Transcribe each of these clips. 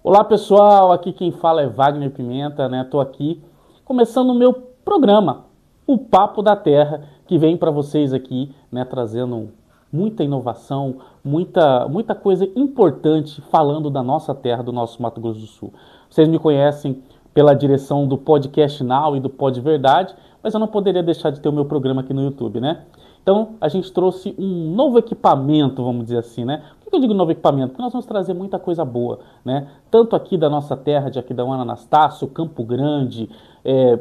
Olá pessoal, aqui quem fala é Wagner Pimenta, né? Estou aqui começando o meu programa, o Papo da Terra, que vem para vocês aqui, né? Trazendo muita inovação, muita coisa importante falando da nossa terra, do nosso Mato Grosso do Sul. Vocês me conhecem pela direção do Podcast Now e do Pod Verdade, mas eu não poderia deixar de ter o meu programa aqui no YouTube, né? Então, a gente trouxe um novo equipamento, vamos dizer assim, né? Por que eu digo novo equipamento? Porque nós vamos trazer muita coisa boa, né? Tanto aqui da nossa terra, de Aquidauana, Anastácio, Campo Grande,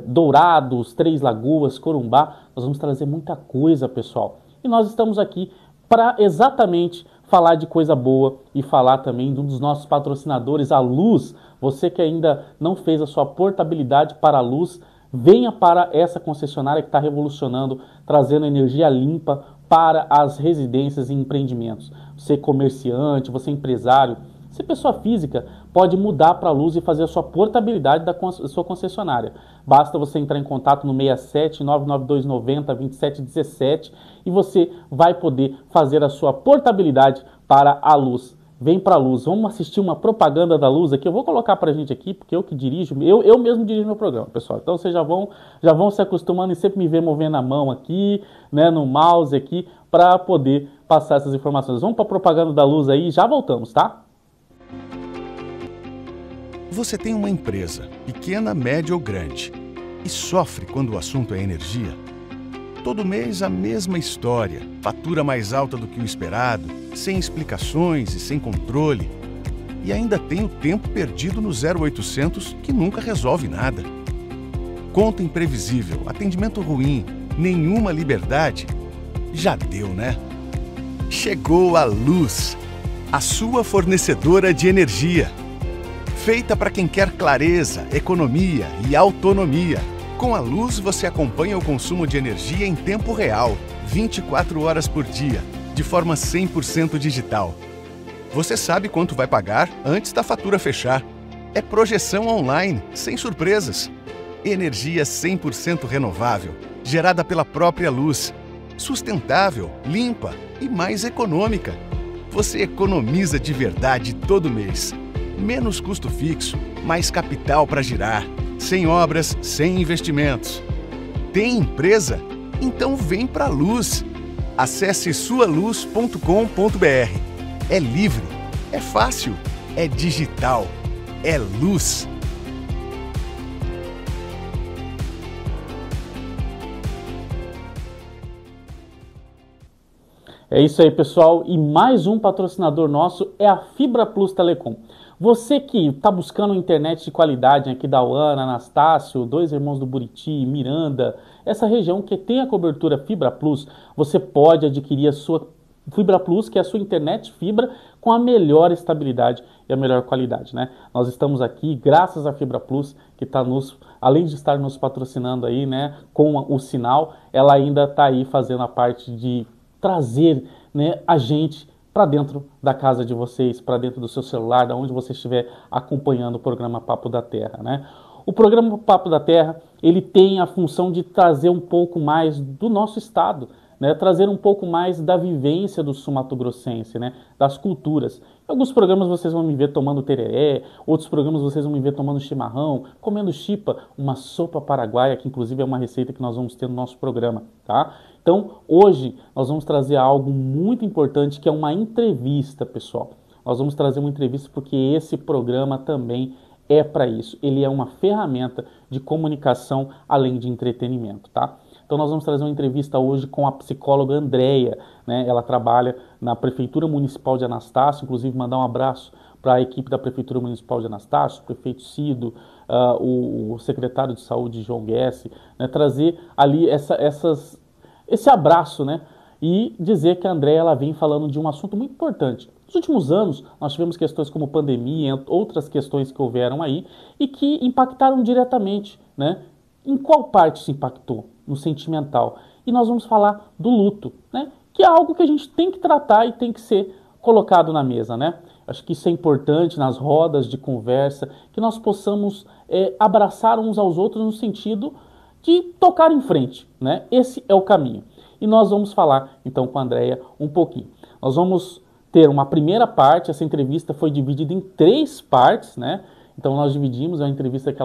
Dourados, Três Lagoas, Corumbá. Nós vamos trazer muita coisa, pessoal. E nós estamos aqui para exatamente falar de coisa boa e falar também de um dos nossos patrocinadores, a Luz. Você que ainda não fez a sua portabilidade para a Luz, venha para essa concessionária que está revolucionando, trazendo energia limpa para as residências e empreendimentos. Você comerciante, você empresário, você pessoa física, pode mudar para a Luz e fazer a sua portabilidade da sua concessionária. Basta você entrar em contato no 67 992 90 27 17 e você vai poder fazer a sua portabilidade para a Luz. Vem pra Luz, vamos assistir uma propaganda da Luz aqui, eu vou colocar pra gente aqui, porque eu que dirijo, eu mesmo dirijo meu programa, pessoal. Então vocês já vão se acostumando e sempre me ver movendo a mão aqui, né, no mouse aqui, para poder passar essas informações. Vamos pra propaganda da Luz aí, já voltamos, tá? Você tem uma empresa, pequena, média ou grande, e sofre quando o assunto é energia? Todo mês a mesma história, fatura mais alta do que o esperado, sem explicações e sem controle. E ainda tem o tempo perdido no 0800 que nunca resolve nada. Conta imprevisível, atendimento ruim, nenhuma liberdade. Já deu, né? Chegou a Luz, a sua fornecedora de energia. Feita para quem quer clareza, economia e autonomia. Com a Luz, você acompanha o consumo de energia em tempo real, 24 horas por dia, de forma 100% digital. Você sabe quanto vai pagar antes da fatura fechar. É projeção online, sem surpresas. Energia 100% renovável, gerada pela própria Luz. Sustentável, limpa e mais econômica. Você economiza de verdade todo mês. Menos custo fixo, mais capital para girar. Sem obras, sem investimentos. Tem empresa? Então vem pra Luz. Acesse sualuz.com.br. É livre, é fácil, é digital, é Luz. É isso aí, pessoal. E mais um patrocinador nosso é a Fibra Plus Telecom. Você que está buscando internet de qualidade aqui da Aquidauana, Anastácio, Dois Irmãos do Buriti, Miranda, essa região que tem a cobertura Fibra Plus, você pode adquirir a sua Fibra Plus, que é a sua internet fibra, com a melhor estabilidade e a melhor qualidade, né? Nós estamos aqui graças à Fibra Plus, que está além de estar nos patrocinando aí, né, com o sinal, ela ainda está aí fazendo a parte de trazer, né, a gente para dentro da casa de vocês, para dentro do seu celular, da onde você estiver acompanhando o programa Papo da Terra, né? O programa Papo da Terra, ele tem a função de trazer um pouco mais do nosso estado, né? Trazer um pouco mais da vivência do sul-mato-grossense, né? Das culturas. Em alguns programas vocês vão me ver tomando tereré, outros programas vocês vão me ver tomando chimarrão, comendo chipa, uma sopa paraguaia, que inclusive é uma receita que nós vamos ter no nosso programa, tá? Então, hoje, nós vamos trazer algo muito importante, que é uma entrevista, pessoal. Nós vamos trazer uma entrevista porque esse programa também é para isso. Ele é uma ferramenta de comunicação, além de entretenimento, tá? Então, nós vamos trazer uma entrevista hoje com a psicóloga Andréia, né? Ela trabalha na Prefeitura Municipal de Anastácio, inclusive mandar um abraço para a equipe da Prefeitura Municipal de Anastácio, o prefeito Cido, o secretário de Saúde, João Guesse, né? Trazer ali esse abraço, né? E dizer que a Andréia, ela vem falando de um assunto muito importante. Nos últimos anos, nós tivemos questões como pandemia, outras questões que houveram aí, e que impactaram diretamente, né? Em qual parte se impactou? No sentimental. E nós vamos falar do luto, né? Que é algo que a gente tem que tratar e tem que ser colocado na mesa, né? Acho que isso é importante nas rodas de conversa, que nós possamos abraçar uns aos outros no sentido de tocar em frente, né? Esse é o caminho. E nós vamos falar, então, com a Andréia um pouquinho. Nós vamos ter uma primeira parte. Essa entrevista foi dividida em 3 partes, né? Então nós dividimos a entrevista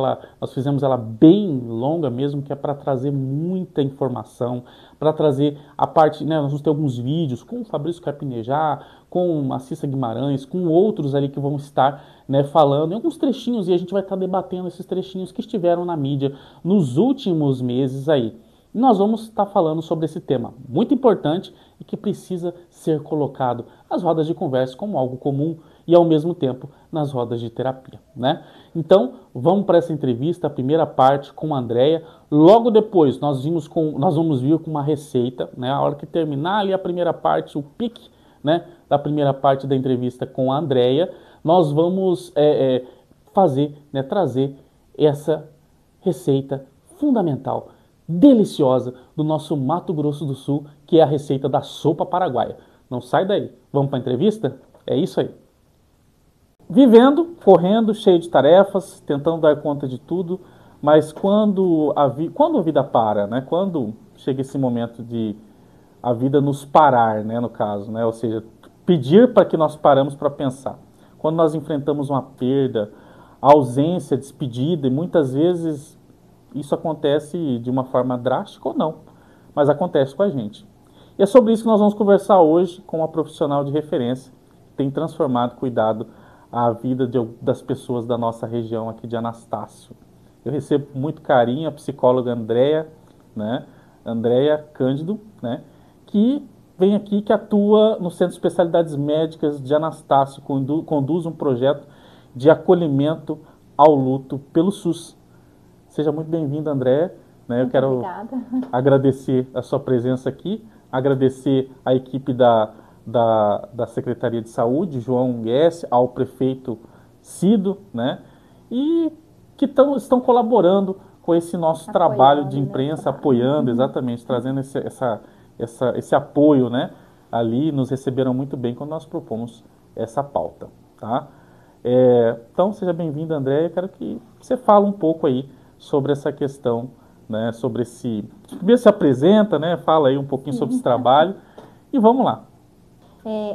nós fizemos ela bem longa mesmo, que é para trazer muita informação, para trazer a parte, né, nós vamos ter alguns vídeos com o Fabrício Carpinejar, com a Cissa Guimarães, com outros ali que vão estar, né, falando em alguns trechinhos, e a gente vai estar debatendo esses trechinhos que estiveram na mídia nos últimos meses aí. E nós vamos estar falando sobre esse tema muito importante e que precisa ser colocado nas rodas de conversa como algo comum e ao mesmo tempo nas rodas de terapia, né? Então, vamos para essa entrevista, a primeira parte com a Andréia. Logo depois, nós vamos vir com uma receita, né? A hora que terminar ali a primeira parte, o pique, né, da primeira parte da entrevista com a Andréia, nós vamos fazer, né, trazer essa receita fundamental, deliciosa, do nosso Mato Grosso do Sul, que é a receita da sopa paraguaia. Não sai daí. Vamos para a entrevista? É isso aí. Vivendo, correndo, cheio de tarefas, tentando dar conta de tudo, mas quando a vida para, né? Quando chega esse momento de a vida nos parar, né, no caso, né? Ou seja, pedir para que nós paramos para pensar. Quando nós enfrentamos uma perda, ausência, despedida, e muitas vezes isso acontece de uma forma drástica ou não, mas acontece com a gente. E é sobre isso que nós vamos conversar hoje com uma profissional de referência que tem transformado, cuidado, a vida das pessoas da nossa região aqui de Anastácio. Eu recebo muito carinho a psicóloga Andréia, né? Andréia Cândido, né? Que vem aqui, que atua no Centro de Especialidades Médicas de Anastácio, conduz um projeto de acolhimento ao luto pelo SUS. Seja muito bem-vinda, Andréia. Né? Eu quero agradecer a sua presença aqui, agradecer a equipe da Secretaria de Saúde, João Guess, ao prefeito Cido, né? E que estão colaborando com esse nosso trabalho de imprensa, né? Apoiando, exatamente, trazendo esse apoio, né? Ali nos receberam muito bem quando nós propomos essa pauta, tá? Então, seja bem-vindo, André. Eu quero que você fale um pouco aí sobre essa questão, né? Sobre primeiro se apresenta, né? Fala aí um pouquinho sobre esse trabalho e vamos lá.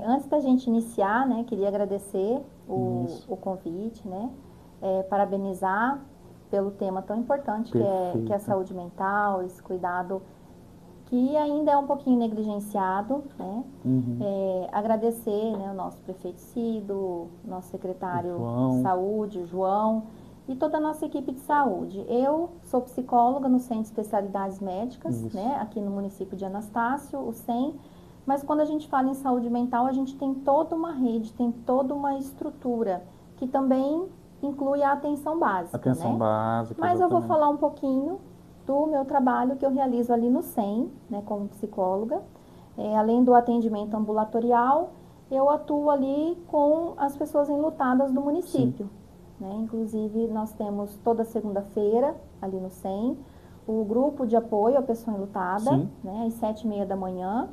Antes da gente iniciar, né? Queria agradecer o convite, né? Parabenizar pelo tema tão importante que é a saúde mental, esse cuidado que ainda é um pouquinho negligenciado, né? Agradecer, né, o nosso prefeito Cido, nosso secretário de saúde, o João, e toda a nossa equipe de saúde. Eu sou psicóloga no Centro de Especialidades Médicas, né, aqui no município de Anastácio, o CEM, mas quando a gente fala em saúde mental, a gente tem toda uma rede, tem toda uma estrutura, que também inclui a atenção básica. Atenção básica, mas exatamente. Eu vou falar um pouquinho do meu trabalho que eu realizo ali no CEM, né, como psicóloga. Além do atendimento ambulatorial, eu atuo ali com as pessoas enlutadas do município. Né? Inclusive, nós temos toda segunda-feira, ali no CEM, o grupo de apoio à pessoa enlutada, né, às 7h30 da manhã.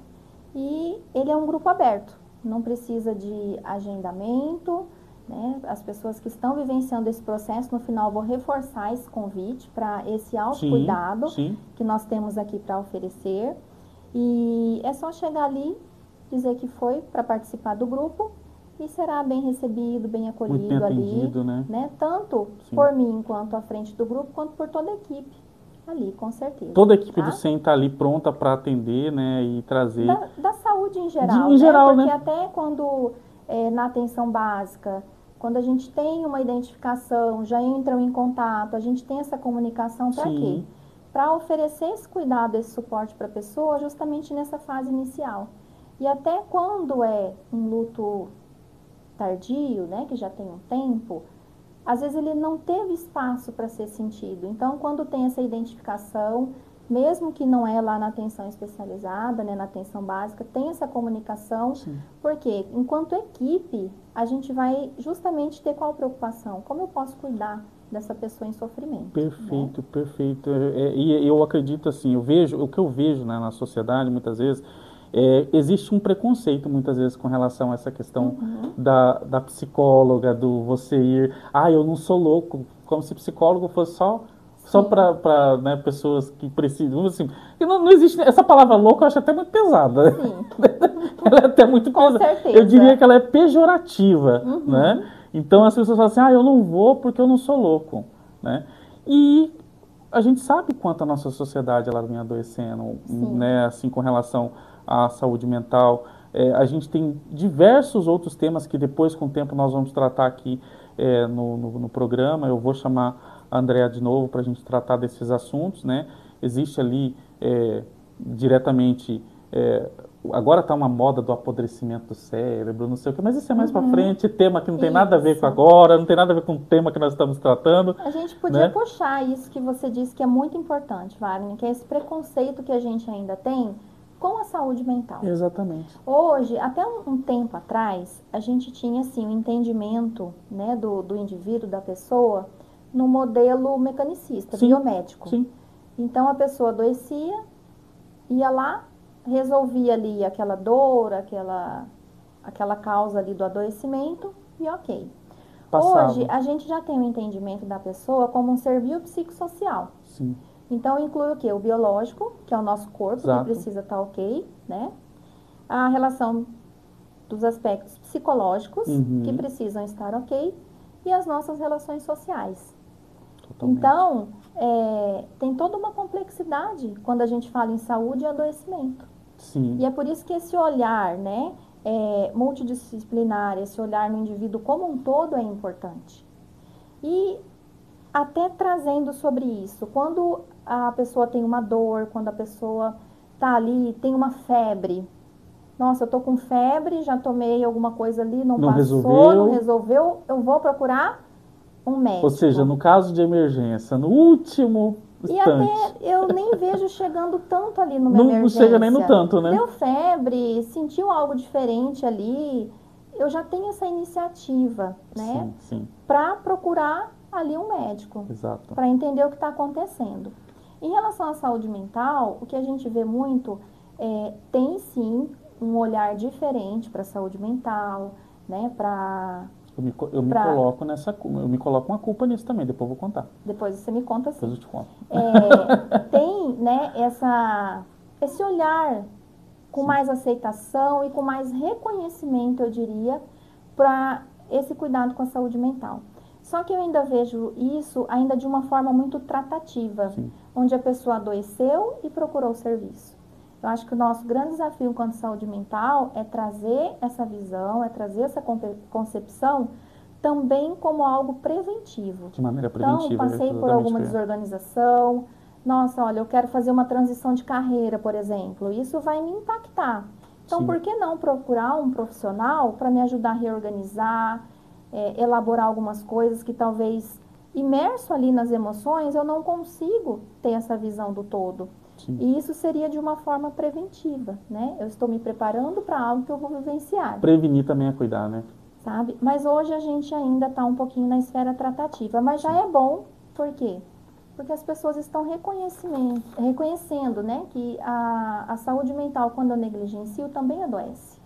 E ele é um grupo aberto, não precisa de agendamento, né? As pessoas que estão vivenciando esse processo, no final, vou reforçar esse convite para esse autocuidado que nós temos aqui para oferecer. E é só chegar ali, dizer que foi para participar do grupo e será bem recebido, bem acolhido. Muito bem atendido, ali, né? Tanto por mim, enquanto à frente do grupo, quanto por toda a equipe. Ali, com certeza. Toda a equipe do CEM está ali pronta para atender, né, e trazer... Da saúde em geral, Porque até quando, na atenção básica, quando a gente tem uma identificação, já entram em contato, a gente tem essa comunicação para quê? Para oferecer esse cuidado, esse suporte para a pessoa, justamente nessa fase inicial. E até quando é um luto tardio, né, que já tem um tempo, às vezes ele não teve espaço para ser sentido. Então, quando tem essa identificação, mesmo que não é lá na atenção especializada, né, na atenção básica, tem essa comunicação, porque enquanto equipe, a gente vai justamente ter qual preocupação? Como eu posso cuidar dessa pessoa em sofrimento? Perfeito, né? Perfeito. E eu acredito assim, o que eu vejo, né, na sociedade, muitas vezes, existe um preconceito, muitas vezes, com relação a essa questão da psicóloga, do você ir... eu não sou louco, como se psicólogo fosse só Só para né, pessoas que precisam, assim, e não existe, essa palavra louco eu acho até muito pesada. Sim. Ela é até muito Com pesada. certeza. Eu diria que ela é pejorativa, né? Então as pessoas falam assim, eu não vou porque eu não sou louco, né? E a gente sabe quanto a nossa sociedade ela vem adoecendo, né? Assim, com relação à saúde mental. A gente tem diversos outros temas que depois, com o tempo, nós vamos tratar aqui no programa. Eu vou chamar a Andrea de novo para a gente tratar desses assuntos, né? Existe ali diretamente... agora está uma moda do apodrecimento do cérebro, não sei o que, mas isso é mais para frente, tema que não tem nada a ver com agora, não tem nada a ver com o tema que nós estamos tratando. A gente podia puxar isso que você disse que é muito importante, Wagner, que é esse preconceito que a gente ainda tem com a saúde mental. Exatamente. Hoje, até um tempo atrás, a gente tinha assim o entendimento, né, do indivíduo, da pessoa, no modelo mecanicista, biomédico. Sim. Então a pessoa adoecia, ia lá, resolvia ali aquela dor, aquela causa ali do adoecimento e ok. Passava. Hoje, a gente já tem o entendimento da pessoa como um ser biopsicossocial. Sim. Então, inclui o quê? O biológico, que é o nosso corpo, que precisa estar ok, né? A relação dos aspectos psicológicos, que precisam estar ok, e as nossas relações sociais. Totalmente. Então, tem toda uma complexidade quando a gente fala em saúde e adoecimento. Sim. E é por isso que esse olhar, né, multidisciplinar, esse olhar no indivíduo como um todo é importante. E até trazendo sobre isso, quando a pessoa tem uma dor, quando a pessoa tá ali, tem uma febre. Nossa, eu tô com febre, já tomei alguma coisa ali, não passou, não resolveu, eu vou procurar um médico. Ou seja, no caso de emergência, no último instante. E até eu nem vejo chegando tanto ali numa emergência. Não chega nem no tanto, né? Deu febre, sentiu algo diferente ali, eu já tenho essa iniciativa, né? Sim. Para procurar ali um médico. Exato. Para entender o que está acontecendo. Em relação à saúde mental, o que a gente vê muito tem sim um olhar diferente para a saúde mental, né? Eu me coloco uma culpa nisso também, depois eu vou contar. Depois você me conta sim. Depois eu te conto. Tem, né, esse olhar com mais aceitação e com mais reconhecimento, eu diria, para esse cuidado com a saúde mental. Só que eu ainda vejo isso ainda de uma forma muito tratativa, onde a pessoa adoeceu e procurou o serviço. Eu acho que o nosso grande desafio enquanto saúde mental é trazer essa visão, é trazer essa concepção também como algo preventivo. De maneira preventiva. Então, passei por alguma desorganização, nossa, olha, eu quero fazer uma transição de carreira, por exemplo, isso vai me impactar. Então, por que não procurar um profissional para me ajudar a reorganizar, elaborar algumas coisas que talvez, imerso ali nas emoções, eu não consigo ter essa visão do todo. E isso seria de uma forma preventiva, né? Eu estou me preparando para algo que eu vou vivenciar. Prevenir também é cuidar, né? Sabe? Mas hoje a gente ainda está um pouquinho na esfera tratativa, mas já é bom, por quê? Porque as pessoas estão reconhecendo, né, que a saúde mental, quando eu negligencio, também adoece.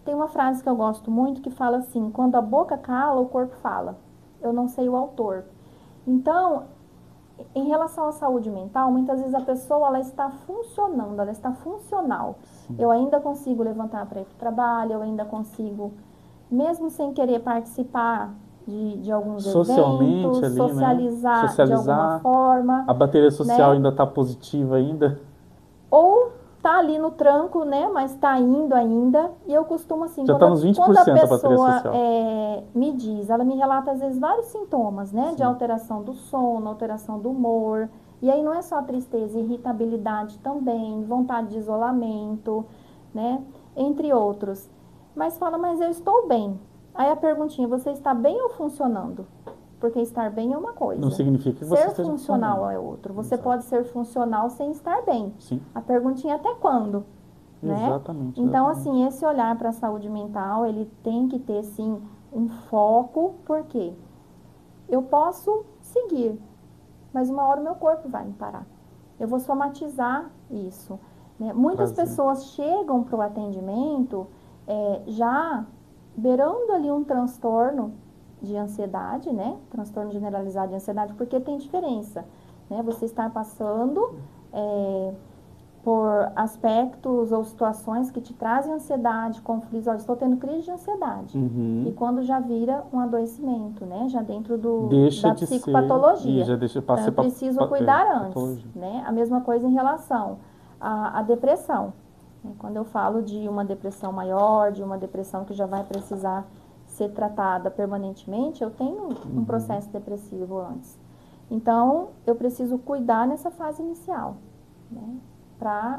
Tem uma frase que eu gosto muito que fala assim, quando a boca cala, o corpo fala. Eu não sei o autor. Então, em relação à saúde mental, muitas vezes a pessoa ela está funcionando, ela está funcional. Eu ainda consigo levantar para ir para o trabalho, eu ainda consigo, mesmo sem querer participar de alguns eventos, ali, socializar, né? de alguma forma. A bateria social, né, ainda está positiva ainda. Ou tá ali no tranco, né? Mas tá indo ainda. E eu costumo assim, já está nos 20% quando a pessoa bateria social. Me diz, ela me relata às vezes vários sintomas, né? De alteração do sono, alteração do humor. E aí não é só tristeza, irritabilidade também, vontade de isolamento, né? Entre outros. Mas fala, mas eu estou bem. Aí a perguntinha, você está bem ou funcionando? Porque estar bem é uma coisa. Não significa que você esteja funcional é outro. Você pode ser funcional sem estar bem. Sim. A perguntinha é até quando, né? Exatamente. Então, assim, esse olhar para a saúde mental, ele tem que ter, sim, um foco. Por quê? Eu posso seguir, mas uma hora o meu corpo vai me parar. Eu vou somatizar isso, né? Muitas pessoas chegam para o atendimento já beirando ali um transtorno de ansiedade, né? Transtorno generalizado de ansiedade, porque tem diferença. né? Você estar passando por aspectos ou situações que te trazem ansiedade, conflitos. Olha, estou tendo crise de ansiedade. E quando já vira um adoecimento, né? Já dentro da psicopatologia. Então, eu preciso cuidar antes, né? A mesma coisa em relação à depressão. Quando eu falo de uma depressão maior, de uma depressão que já vai precisar ser tratada permanentemente, eu tenho um processo depressivo antes. Então, eu preciso cuidar nessa fase inicial, né?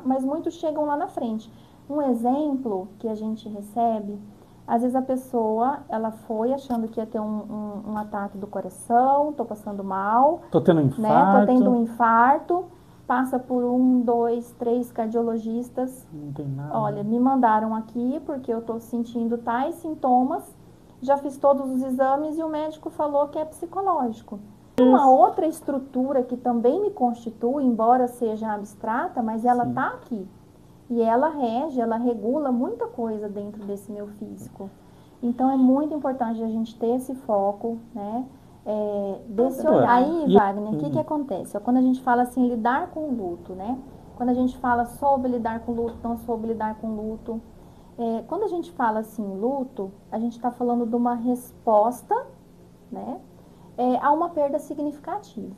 Mas muitos chegam lá na frente. Um exemplo que a gente recebe, às vezes a pessoa, ela foi achando que ia ter um ataque do coração, tô passando mal. Tô tendo um infarto. Né? Tô tendo um infarto, passa por 1, 2, 3 cardiologistas. Não tem nada. Olha, me mandaram aqui porque eu tô sentindo tais sintomas, já fiz todos os exames e o médico falou que é psicológico. Uma outra estrutura que também me constitui, embora seja abstrata, mas ela está aqui. E ela rege, ela regula muita coisa dentro desse meu físico. Então, é muito importante a gente ter esse foco, né? Desse olhar. Aí, Wagner, o que acontece? Quando a gente fala assim, lidar com o luto, né? Quando a gente fala sobre lidar com o luto, não soube lidar com o luto. Quando a gente fala assim, luto, a gente está falando de uma resposta, né? Há uma perda significativa.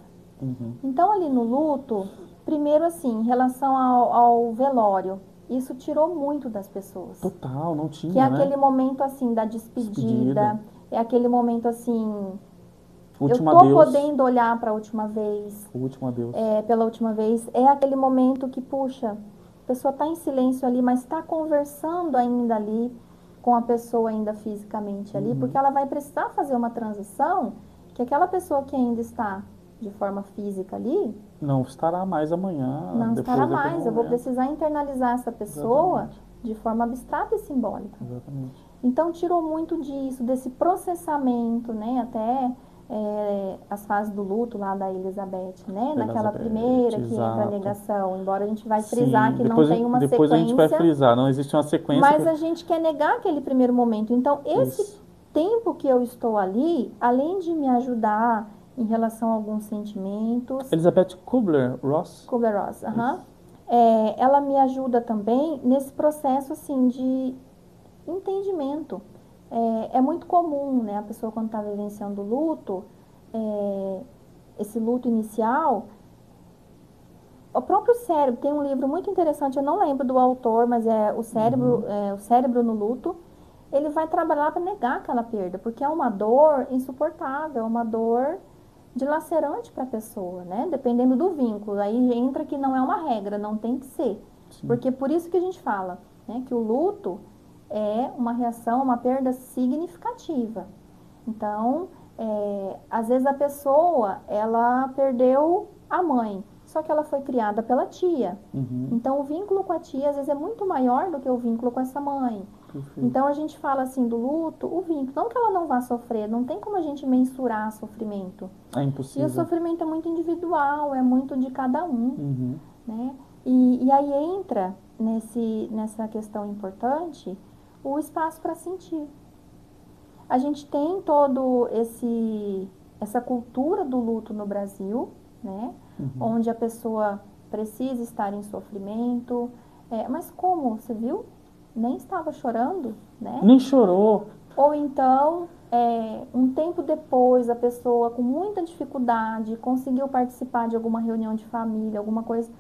Então, ali no luto, primeiro assim, em relação ao velório, isso tirou muito das pessoas. Total, não tinha, que é aquele momento assim, da despedida. É aquele momento assim, último eu tô adeus. podendo olhar para a última vez. O último adeus. Pela última vez. É aquele momento que, puxa, a pessoa está em silêncio ali, mas está conversando ainda ali com a pessoa ainda fisicamente ali, porque ela vai precisar fazer uma transição que aquela pessoa que ainda está de forma física ali não estará mais amanhã. Não estará mais. Eu vou precisar internalizar essa pessoa de forma abstrata e simbólica. Exatamente. Então, tirou muito disso, desse processamento, né? Até as fases do luto lá da Elizabeth, né? Naquela primeira que entra a negação. Embora a gente vai frisar que não tem uma sequência. Depois a gente vai frisar, não existe uma sequência. Mas a gente quer negar aquele primeiro momento. Então, esse tempo que eu estou ali, além de me ajudar em relação a alguns sentimentos... Elizabeth Kubler-Ross? Kubler-Ross, ela me ajuda também nesse processo, assim, de entendimento. É muito comum, né, a pessoa quando está vivenciando luto, esse luto inicial, o próprio cérebro, tem um livro muito interessante, eu não lembro do autor, mas é o cérebro no luto. Ele vai trabalhar para negar aquela perda, porque é uma dor insuportável, é uma dor dilacerante para a pessoa, né? Dependendo do vínculo. Aí entra que não é uma regra, não tem que ser. Sim. Porque por isso que a gente fala, né, que o luto é uma reação, uma perda significativa. Então, às vezes a pessoa, ela perdeu a mãe, só que ela foi criada pela tia. Então, o vínculo com a tia, às vezes, é muito maior do que o vínculo com essa mãe. Então, a gente fala assim do luto, o vínculo, não que ela não vá sofrer, não tem como a gente mensurar sofrimento. É impossível. E o sofrimento é muito individual, é muito de cada um, né? E aí entra nessa questão importante o espaço para sentir. A gente tem todo essa cultura do luto no Brasil, né? Onde a pessoa precisa estar em sofrimento, mas como, você viu? Nem estava chorando, né? Nem chorou. Ou então, um tempo depois, a pessoa com muita dificuldade conseguiu participar de alguma reunião de família, alguma coisa.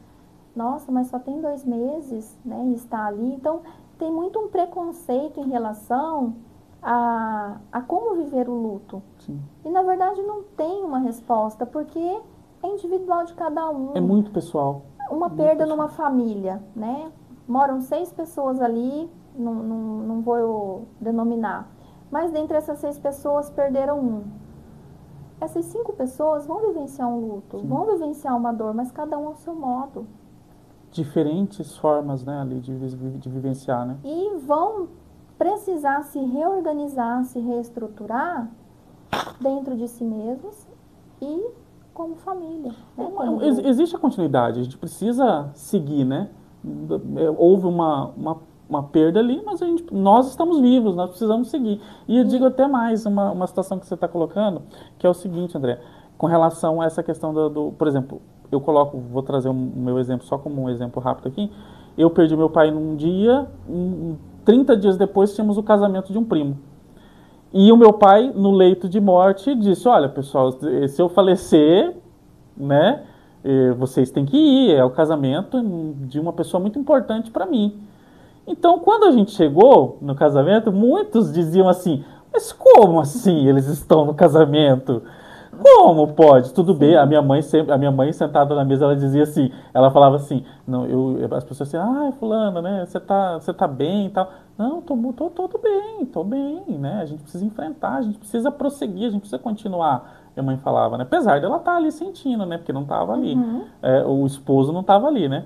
Nossa, mas só tem 2 meses, né? E está ali. Então, tem muito um preconceito em relação a como viver o luto. Sim. E, na verdade, não tem uma resposta, porque é individual de cada um. É muito pessoal. Uma perda numa família, né? Moram 6 pessoas ali, não vou denominar. Mas dentre essas 6 pessoas, perderam 1. Essas 5 pessoas vão vivenciar um luto, vão vivenciar uma dor, mas cada um ao seu modo. Diferentes formas, né, ali de vivenciar, né? E vão precisar se reorganizar, se reestruturar dentro de si mesmos e como família. Né? Existe a continuidade, a gente precisa seguir, né? Houve uma perda ali, mas nós estamos vivos, nós precisamos seguir. E eu digo até mais, uma situação que você está colocando, que é o seguinte, André, com relação a essa questão por exemplo, vou trazer o meu exemplo só como um exemplo rápido aqui. Eu perdi meu pai num dia, 30 dias depois tínhamos o casamento de um primo. E o meu pai, no leito de morte, disse, olha, pessoal, se eu falecer, né, vocês têm que ir, é o casamento de uma pessoa muito importante para mim. Então, quando a gente chegou no casamento, muitos diziam assim, mas como assim eles estão no casamento? Como pode? Tudo bem. A minha mãe sentada na mesa, ela dizia assim, ela falava assim, não, as pessoas assim, fulana, né, você tá bem e tal. Não, tô bem, né? A gente precisa enfrentar, a gente precisa prosseguir, a gente precisa continuar. Minha mãe falava, né? Apesar dela estar ali sentindo, né? Porque não estava ali. O esposo não estava ali, né?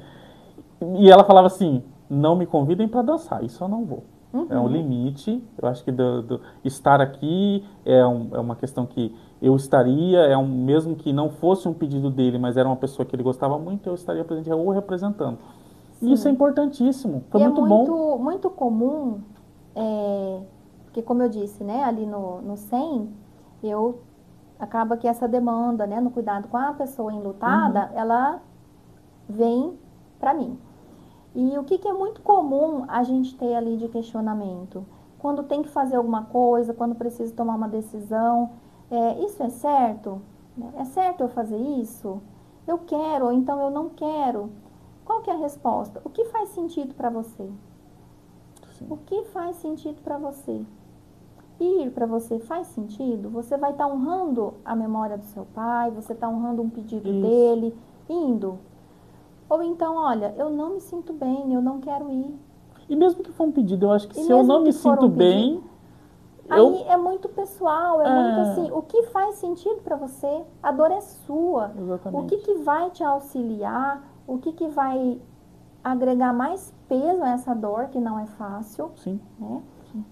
E ela falava assim, não me convidem para dançar, isso eu não vou. É um limite. Eu acho que estar aqui é uma questão que eu estaria, mesmo que não fosse um pedido dele, mas era uma pessoa que ele gostava muito, eu estaria presente ou representando. Sim. E isso é importantíssimo. Foi muito bom. Muito comum, porque como eu disse, né, ali no SEM, acaba que essa demanda, né, no cuidado com a pessoa enlutada, ela vem para mim. E o que é muito comum a gente ter ali de questionamento? Quando tem que fazer alguma coisa, quando precisa tomar uma decisão, isso é certo? É certo eu fazer isso? Eu quero ou então eu não quero? Qual que é a resposta? O que faz sentido para você? Sim. O que faz sentido para você? Ir para você faz sentido? Você vai estar honrando a memória do seu pai, você está honrando um pedido dele, indo. Ou então, olha, eu não me sinto bem, eu não quero ir. E mesmo que for um pedido, eu acho que se eu não me sinto bem... Aí é muito pessoal, muito assim, o que faz sentido para você? A dor é sua. Exatamente. O que vai te auxiliar? O que vai agregar mais peso a essa dor, que não é fácil. Sim. Né?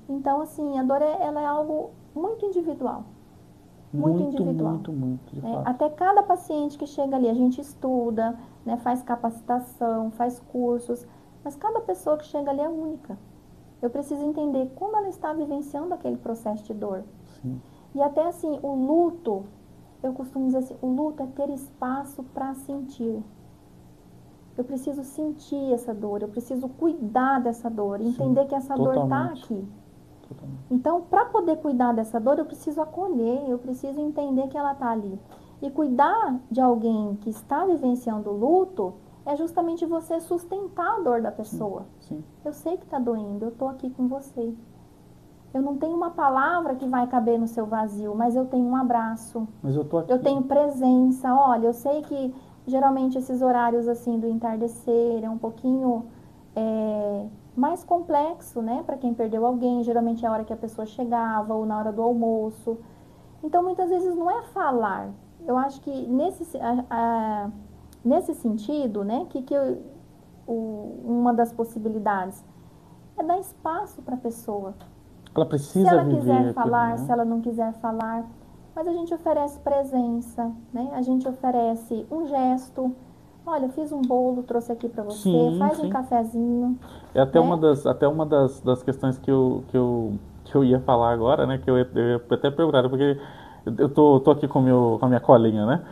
Então, assim, a dor ela é algo muito individual. Muito individual. Muito, de fato. Até cada paciente que chega ali, a gente estuda, né, faz capacitação, faz cursos, mas cada pessoa que chega ali é única. Eu preciso entender como ela está vivenciando aquele processo de dor. Sim. E até assim, o luto, eu costumo dizer assim, o luto é ter espaço para sentir. Eu preciso sentir essa dor, eu preciso cuidar dessa dor, entender que essa dor está aqui. Então, para poder cuidar dessa dor, eu preciso acolher, eu preciso entender que ela está ali. E cuidar de alguém que está vivenciando o luto é justamente você sustentar a dor da pessoa. Sim. Eu sei que está doendo, eu estou aqui com você. Eu não tenho uma palavra que vai caber no seu vazio, mas eu tenho um abraço. Mas eu tô aqui. Eu tenho presença. Olha, eu sei que geralmente esses horários assim do entardecer é um pouquinho mais complexo, né? Para quem perdeu alguém, geralmente é a hora que a pessoa chegava ou na hora do almoço. Então, muitas vezes não é falar. Eu acho que nesse sentido, né? Uma das possibilidades é dar espaço para a pessoa. Ela precisa se ela viver quiser falar, aquilo, né? se ela não quiser falar. Mas a gente oferece presença, né? A gente oferece um gesto. Olha, fiz um bolo, trouxe aqui para você, faz um cafezinho. É até uma das questões que eu ia falar agora, né? Que eu ia até perguntar, porque eu tô aqui com a minha colinha, né?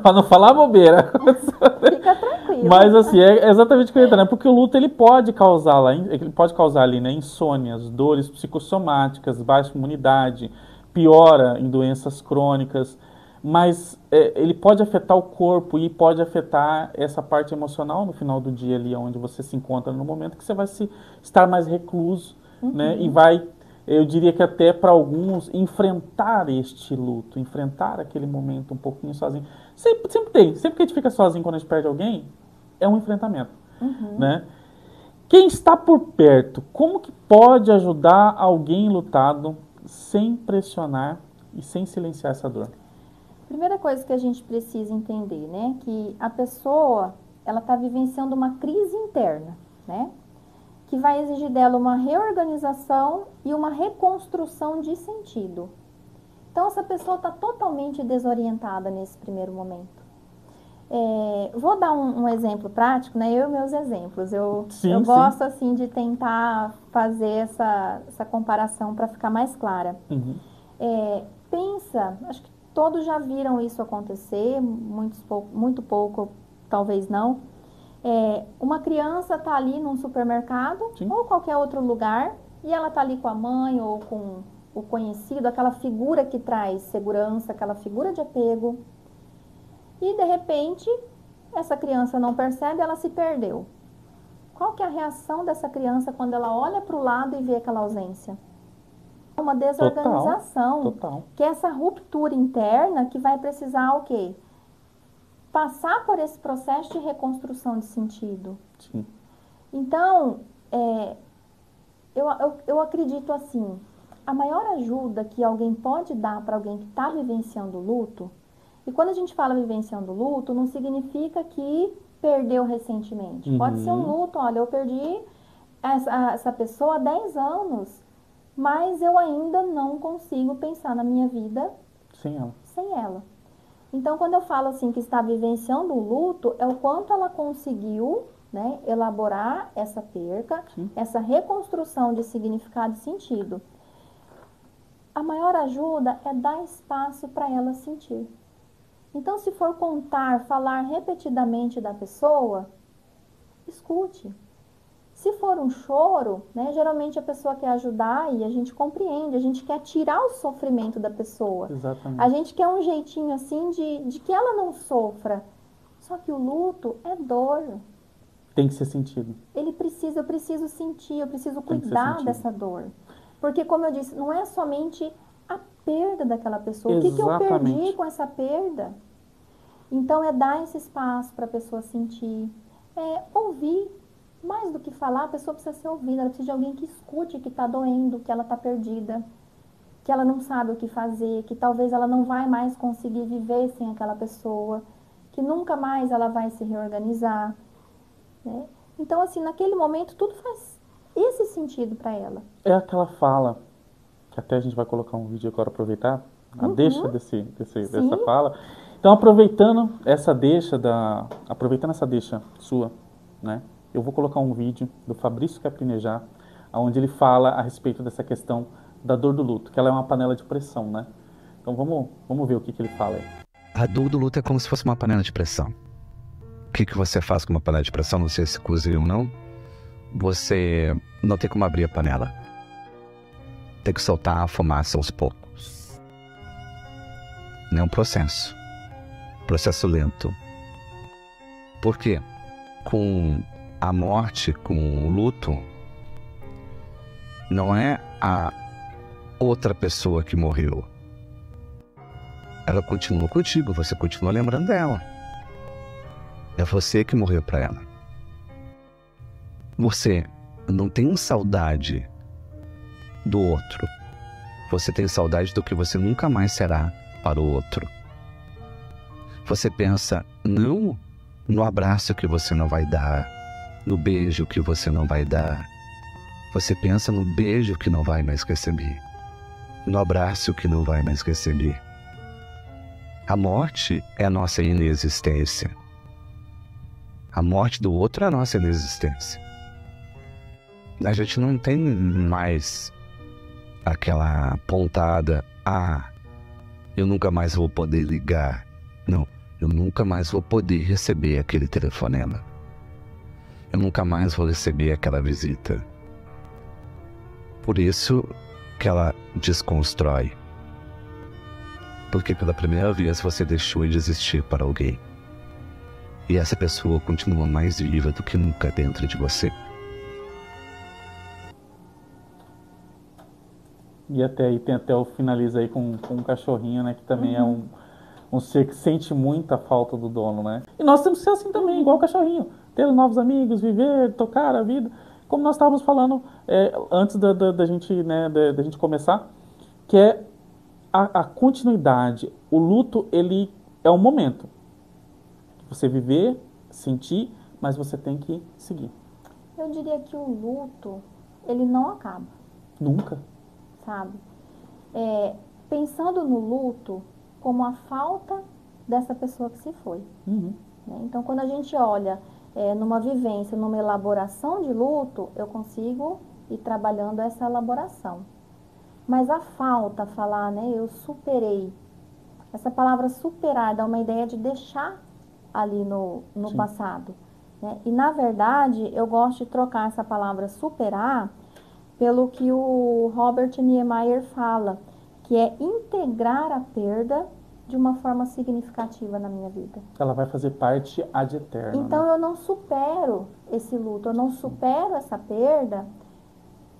Para não falar bobeira. Fica tranquilo. Mas assim, é exatamente o que eu ia entrar, né? Porque o luto ele pode causar ali, né, insônias, dores psicossomáticas, baixa imunidade, piora em doenças crônicas, mas ele pode afetar o corpo e pode afetar essa parte emocional no final do dia ali, onde você se encontra no momento que você vai estar mais recluso, né? E vai, eu diria que até para alguns, enfrentar este luto, enfrentar aquele momento um pouquinho sozinho. Sempre que a gente fica sozinho quando a gente perde alguém, é um enfrentamento, né? Quem está por perto, como que pode ajudar alguém enlutado sem pressionar e sem silenciar essa dor? Primeira coisa que a gente precisa entender, né, que a pessoa, ela está vivenciando uma crise interna, né, que vai exigir dela uma reorganização e uma reconstrução de sentido. Então, essa pessoa está totalmente desorientada nesse primeiro momento. Vou dar um exemplo prático, né, eu e meus exemplos. Eu gosto, assim, de tentar fazer essa comparação para ficar mais clara. Pensa, acho que todos já viram isso acontecer, muito pouco, talvez não. Uma criança está ali num supermercado, Sim. ou qualquer outro lugar, e ela está ali com a mãe ou com o conhecido, aquela figura que traz segurança, aquela figura de apego. E de repente, essa criança não percebe, ela se perdeu. Qual que é a reação dessa criança quando ela olha para o lado e vê aquela ausência? Uma desorganização, Total. que é essa ruptura interna que vai precisar o quê? Passar por esse processo de reconstrução de sentido. Sim. Então, eu acredito assim, a maior ajuda que alguém pode dar para alguém que está vivenciando o luto, e quando a gente fala vivenciando o luto, não significa que perdeu recentemente. Pode ser um luto, olha, eu perdi essa pessoa há 10 anos, mas eu ainda não consigo pensar na minha vida sem ela. Então, quando eu falo assim que está vivenciando o luto, é o quanto ela conseguiu, né, elaborar essa perca, essa reconstrução de significado e sentido. A maior ajuda é dar espaço para ela sentir. Então, se for contar, falar repetidamente da pessoa, escute. Se for um choro, né, geralmente a pessoa quer ajudar e a gente compreende, a gente quer tirar o sofrimento da pessoa. Exatamente. A gente quer um jeitinho assim de que ela não sofra. Só que o luto é dor. Tem que ser sentido. Eu preciso sentir, eu preciso cuidar dessa dor. Porque, como eu disse, não é somente a perda daquela pessoa. O que eu perdi com essa perda? Então, é dar esse espaço para a pessoa sentir, ouvir. Mais do que falar, a pessoa precisa ser ouvida, ela precisa de alguém que escute que está doendo, que ela está perdida, que ela não sabe o que fazer, que talvez ela não vai mais conseguir viver sem aquela pessoa, que nunca mais ela vai se reorganizar, né? Então, assim, naquele momento, tudo faz esse sentido para ela. É aquela fala, que até a gente vai colocar um vídeo agora, aproveitar, a deixa dessa fala. Então, aproveitando essa deixa sua, né? Eu vou colocar um vídeo do Fabrício Capinejá, onde ele fala a respeito dessa questão da dor do luto, que ela é uma panela de pressão, né? Então vamos ver o que ele fala aí. A dor do luto é como se fosse uma panela de pressão. O que você faz com uma panela de pressão? Não sei se cozinha ou não. Você não tem como abrir a panela. Tem que soltar a fumaça aos poucos. É um processo. Processo lento. Por quê? Com a morte, com o luto, não é a outra pessoa que morreu. Ela continua contigo, você continua lembrando dela. É você que morreu para ela. Você não tem saudade do outro. Você tem saudade do que você nunca mais será para o outro. Você pensa, não no abraço que você não vai dar, no beijo que você não vai dar. Você pensa no beijo que não vai mais receber, no abraço que não vai mais receber. A morte é a nossa inexistência. A morte do outro é a nossa inexistência. A gente não tem mais aquela pontada, eu nunca mais vou poder ligar. Não, eu nunca mais vou poder receber aquele telefonema. Eu nunca mais vou receber aquela visita. Por isso que ela desconstrói. Porque pela primeira vez você deixou de existir para alguém. E essa pessoa continua mais viva do que nunca dentro de você. E até aí finaliza aí com um cachorrinho, né? Que também é um ser que sente muita falta do dono, né? E nós temos que ser assim também, igual o cachorrinho. Ter novos amigos, viver, tocar a vida. Como nós estávamos falando antes da gente, né, da gente começar, que é a continuidade. O luto, ele é um momento. Você viver, sentir, mas você tem que seguir. Eu diria que o luto, ele não acaba. Nunca. Sabe? Pensando no luto como a falta dessa pessoa que se foi. Uhum. Né? Então, quando a gente olha numa vivência, numa elaboração de luto, eu consigo ir trabalhando essa elaboração. Mas a falta, falar, né, eu superei. Essa palavra superar dá uma ideia de deixar ali no passado, né? E, na verdade, eu gosto de trocar essa palavra superar pelo que o Robert Niemeyer fala, que é integrar a perda de uma forma significativa na minha vida. Ela vai fazer parte ad eterno. Então, né? eu não supero esse luto, eu não supero essa perda,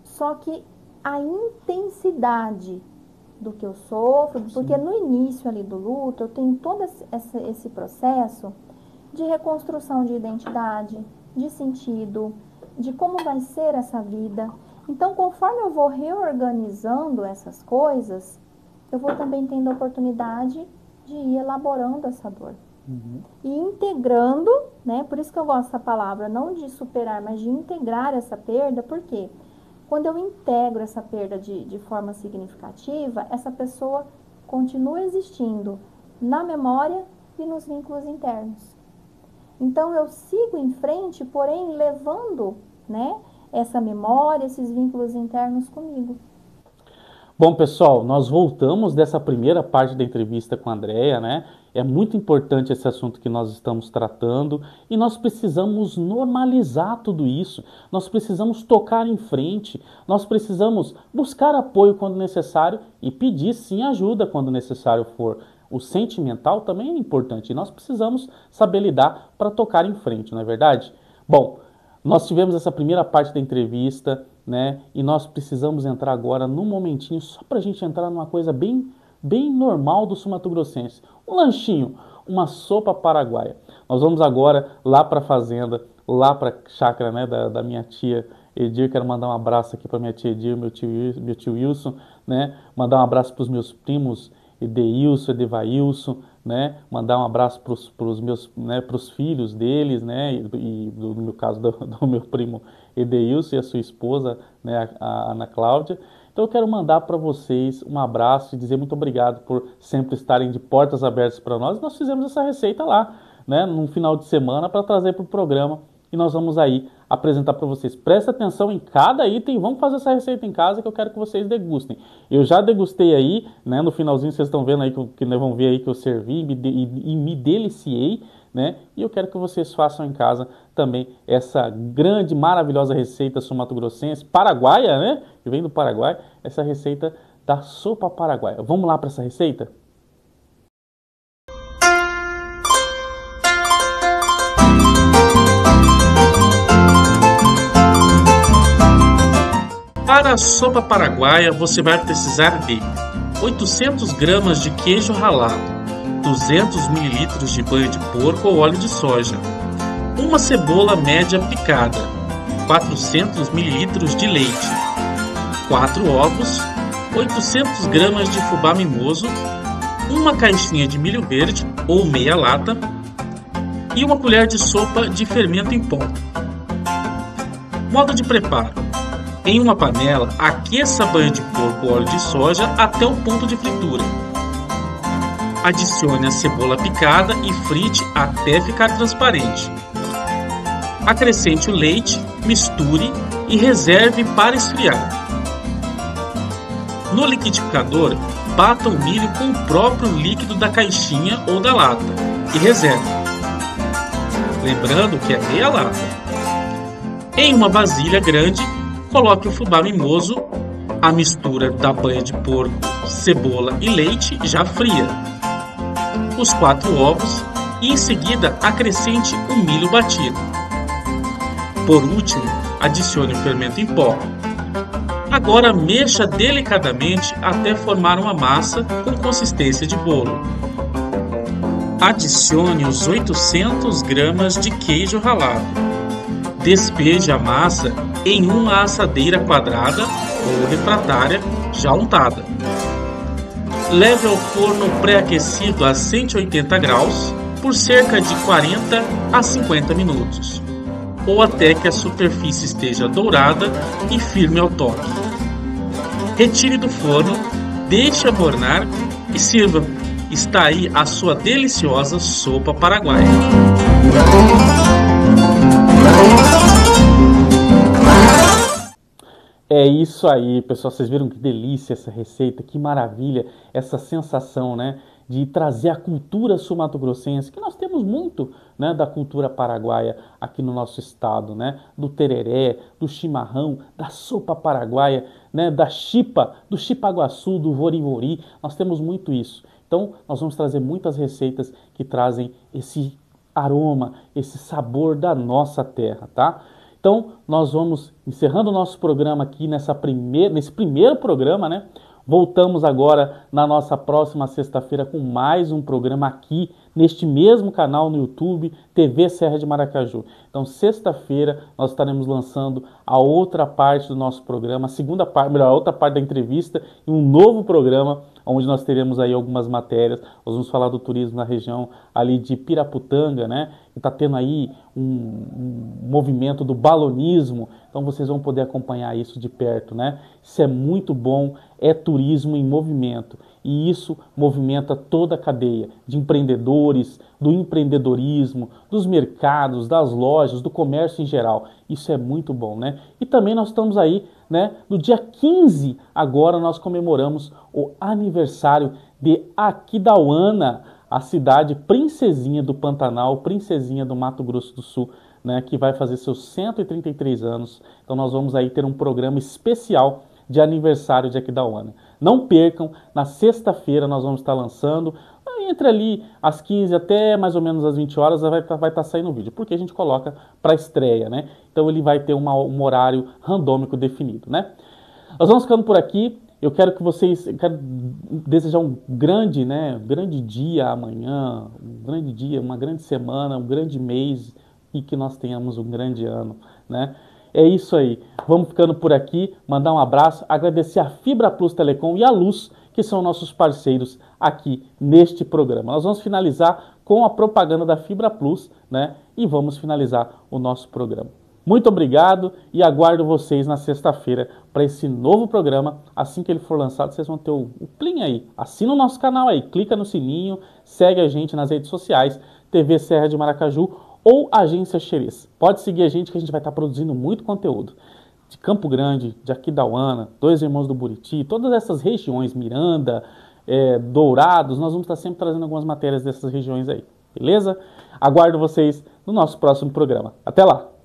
só que a intensidade do que eu sofro, porque no início ali do luto, eu tenho todo esse processo de reconstrução de identidade, de sentido, de como vai ser essa vida. Então, conforme eu vou reorganizando essas coisas, eu vou também tendo a oportunidade de ir elaborando essa dor. E integrando, né? Por isso que eu gosto dessa palavra, não de superar, mas de integrar essa perda, porque quando eu integro essa perda de forma significativa, essa pessoa continua existindo na memória e nos vínculos internos. Então, eu sigo em frente, porém, levando, né, essa memória, esses vínculos internos comigo. Bom, pessoal, nós voltamos dessa primeira parte da entrevista com a Andréia, né? É muito importante esse assunto que nós estamos tratando e nós precisamos normalizar tudo isso, nós precisamos tocar em frente, nós precisamos buscar apoio quando necessário e pedir sim ajuda quando necessário for. O sentimental também é importante e nós precisamos saber lidar para tocar em frente, não é verdade? Bom, nós tivemos essa primeira parte da entrevista, né? E nós precisamos entrar agora num momentinho só para a gente entrar numa coisa bem normal do sul-mato-grossense. Um lanchinho, uma sopa paraguaia. Nós vamos agora lá para a fazenda, lá para a chácara, né, da minha tia Edir. Quero mandar um abraço aqui para minha tia Edir, meu tio Wilson, né? Mandar um abraço para os meus primos Edeilson, Edevailson, né? Mandar um abraço para os meus, né, para os filhos deles, né? E no meu caso do meu primo Edeilson e a sua esposa, né, a Ana Cláudia. Então eu quero mandar para vocês um abraço e dizer muito obrigado por sempre estarem de portas abertas para nós. Nós fizemos essa receita lá, né, num final de semana para trazer para o programa e nós vamos aí apresentar para vocês. Presta atenção em cada item, vamos fazer essa receita em casa que eu quero que vocês degustem. Eu já degustei aí, né, no finalzinho vocês estão vendo aí, que nós vamos ver aí que eu servi e me deliciei, né, e eu quero que vocês façam em casa também essa grande, maravilhosa receita sul-mato-grossense, paraguaia, né, que vem do Paraguai, essa receita da sopa paraguaia. Vamos lá para essa receita? Para a sopa paraguaia, você vai precisar de 800 gramas de queijo ralado, 200 ml de banha de porco ou óleo de soja, uma cebola média picada, 400 ml de leite, 4 ovos, 800 gramas de fubá mimoso, uma caixinha de milho verde ou meia lata e uma colher de sopa de fermento em pó. Modo de preparo. Em uma panela, aqueça a banha de porco ou óleo de soja até o ponto de fritura. Adicione a cebola picada e frite até ficar transparente. Acrescente o leite, misture e reserve para esfriar. No liquidificador, bata o milho com o próprio líquido da caixinha ou da lata e reserve. Lembrando que é meia lata. Em uma vasilha grande, coloque o fubá mimoso, a mistura da banha de porco, cebola e leite já fria, os 4 ovos e em seguida acrescente o milho batido. Por último, adicione o fermento em pó. Agora mexa delicadamente até formar uma massa com consistência de bolo. Adicione os 800 gramas de queijo ralado. Despeje a massa em uma assadeira quadrada ou refratária já untada. Leve ao forno pré-aquecido a 180 graus por cerca de 40 a 50 minutos, ou até que a superfície esteja dourada e firme ao toque. Retire do forno, deixe amornar e sirva. Está aí a sua deliciosa sopa paraguaia. É isso aí, pessoal. Vocês viram que delícia essa receita, que maravilha, essa sensação, né? de trazer a cultura sul-mato-grossense, que nós temos muito, né, da cultura paraguaia aqui no nosso estado, né, do tereré, do chimarrão, da sopa paraguaia, né, da chipa, do chipaguaçu, do vorivori, nós temos muito isso. Então, nós vamos trazer muitas receitas que trazem esse aroma, esse sabor da nossa terra, tá? Então, nós vamos encerrando o nosso programa aqui nesse primeiro programa, né? Voltamos agora na nossa próxima sexta-feira com mais um programa aqui neste mesmo canal no YouTube, TV Serra de Maracaju. Então, sexta-feira nós estaremos lançando a outra parte do nosso programa, a segunda parte, melhor, a outra parte da entrevista e um novo programa onde nós teremos aí algumas matérias. Nós vamos falar do turismo na região ali de Piraputanga, né? E está tendo aí um movimento do balonismo, então vocês vão poder acompanhar isso de perto, né? Isso é muito bom, é turismo em movimento. E isso movimenta toda a cadeia de empreendedores, do empreendedorismo, dos mercados, das lojas, do comércio em geral. Isso é muito bom, né? E também nós estamos aí, né? No dia 15, agora nós comemoramos o aniversário de Aquidauana, a cidade princesinha do Pantanal, princesinha do Mato Grosso do Sul, né? Que vai fazer seus 133 anos. Então nós vamos aí ter um programa especial de aniversário de Aquidauana. Não percam, na sexta-feira nós vamos estar lançando, entre ali às 15 até mais ou menos às 20 horas vai estar saindo o vídeo, porque a gente coloca para estreia, né? Então ele vai ter um horário randômico definido, né? Nós vamos ficando por aqui. Eu quero desejar um grande, né, grande dia amanhã, um grande dia, uma grande semana, um grande mês e que nós tenhamos um grande ano, né? É isso aí. Vamos ficando por aqui, mandar um abraço, agradecer a Fibra Plus Telecom e a Luz, que são nossos parceiros aqui neste programa. Nós vamos finalizar com a propaganda da Fibra Plus, né? E vamos finalizar o nosso programa. Muito obrigado e aguardo vocês na sexta-feira para esse novo programa. Assim que ele for lançado, vocês vão ter o plim aí. Assina o nosso canal aí, clica no sininho, segue a gente nas redes sociais, TV Serra de Maracaju ou Agência Xerez. Pode seguir a gente que a gente vai estar produzindo muito conteúdo. De Campo Grande, de Aquidauana, Dois Irmãos do Buriti, todas essas regiões, Miranda, Dourados, nós vamos estar sempre trazendo algumas matérias dessas regiões aí, beleza? Aguardo vocês no nosso próximo programa. Até lá!